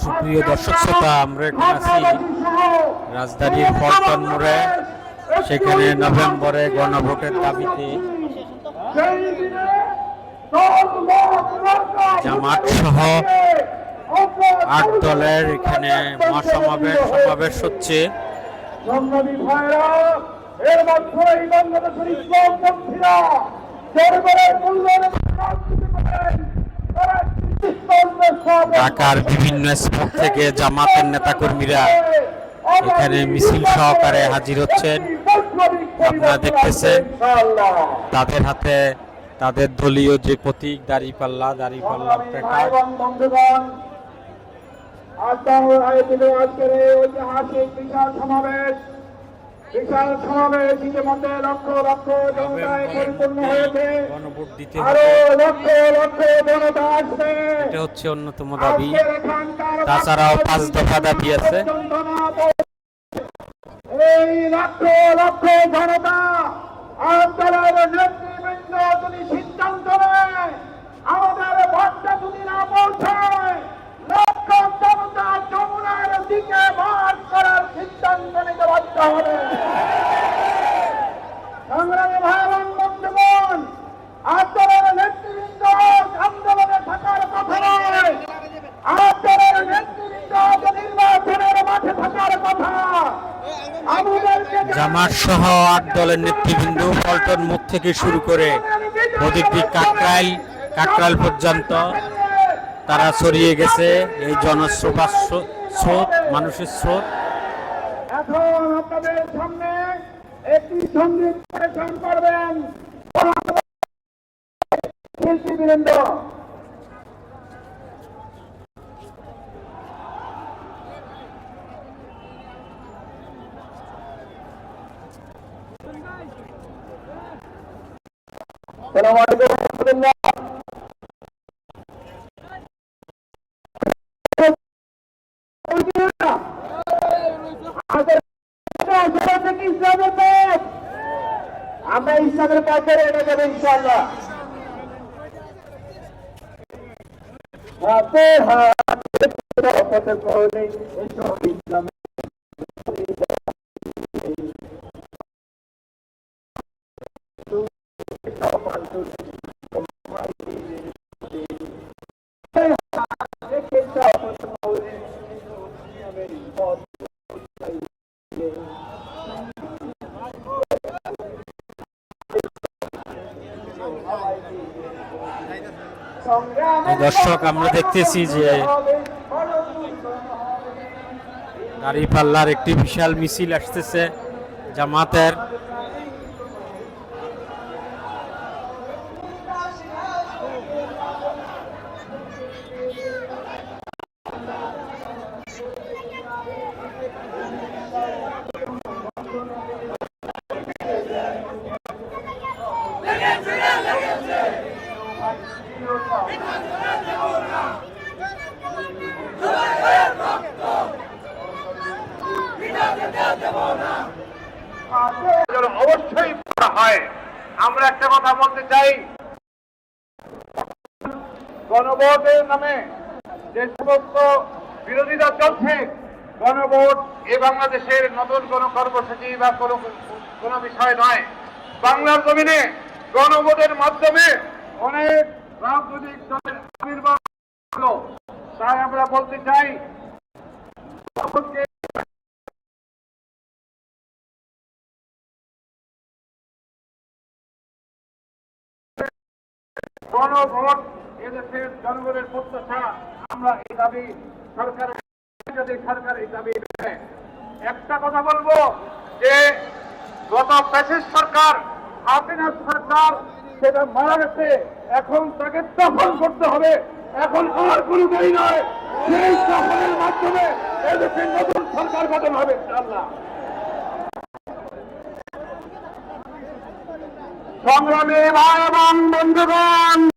সুপ্রিয় দর্শক শ্রোতা, আমরা এখন আছি রাজধানীর পল্টন মোড়ে। সেখানে নভেম্বরে গণভোটের দাবিতে জামাত সহ 8 দলের এখানে সমাবেশ হচ্ছে। ঢাকার বিভিন্ন স্পট থেকে জামাতের নেতাকর্মীরা এখানে মিছিল সহকারে হাজির হচ্ছেন। আপনারা দেখতেছেন তাদের হাতে তাদের দলীয় যে প্রতীক দাঁড়িপাল্লা প্ল্যাকার্ড। গণভোট দিতে হবে, এটা হচ্ছে অন্যতম দাবি। তাছাড়াও 5 দফা দাবি আছে। এই লক্ষ লক্ষ জনতা আন্দোলনের নেতৃবৃন্দ যদি সিদ্ধান্ত নেয়, আমাদের ভোটটা যদি না পৌঁছায়, লক্ষ জনতা যমুনার দিকে মার্চ করার সিদ্ধান্ত নিতে বাধ্য হবে। সংগ্রামী ভাই এবং বন্ধুগণ, আন্দোলনের নেতৃবৃন্দ আন্দোলনে থাকার কথা নয়, আন্দোলনের নেতৃবৃন্দ নির্বাচনের মাঠে থাকার কথা। জামাত সহ 8 দলের নেতৃবৃন্দ পল্টন মুখ থেকে শুরু করে প্রতিটি কাকরাইল পর্যন্ত তারা ছড়িয়ে গেছে। এই জনস্রোত, মানুষের স্রোত। এখন আপনাদের সামনে একটি সঙ্গীত পরিবেশন করবেন শিল্পীবৃন্দ। আমরা ইসলামের পথে এটা যাবো ইনশাআল্লাহ। হাতে হাতে দর্শক, আমরা দেখতেছি যে দাঁড়িপাল্লার একটি বিশাল মিছিল আসতেছে জামাতের। অবশ্যই হয়। আমরা একটা কথা বলতে চাই, গণভোটের নামে যে সমস্ত বিরোধিতা চলছে, গণভোট এ বাংলাদেশের নতুন কোন কর্মসূচি বা কোন বিষয় নয়। বাংলার জমিনে গণভোটের মাধ্যমে অনেক রাজনৈতিক দলের আবির্ভাব হলো। তাই আমরা বলতে চাই, গণভোট এদেশের জনগণের প্রত্যাশা। আমরা এই দাবি সরকার এই দাবি। একটা কথা বলবো যে গত ফ্যাসিস্ট সরকার, হাসিনা সরকার, সেটা মারা গেছে। এখন তাকে দখল করতে হবে। এখন আর কোন উপায় নয়, সেই দখলের মাধ্যমে এদেশের নতুন সরকার গঠন হবে ইনশাআল্লাহ। সংগ্রামী ভাই এবং বন্ধুগণ,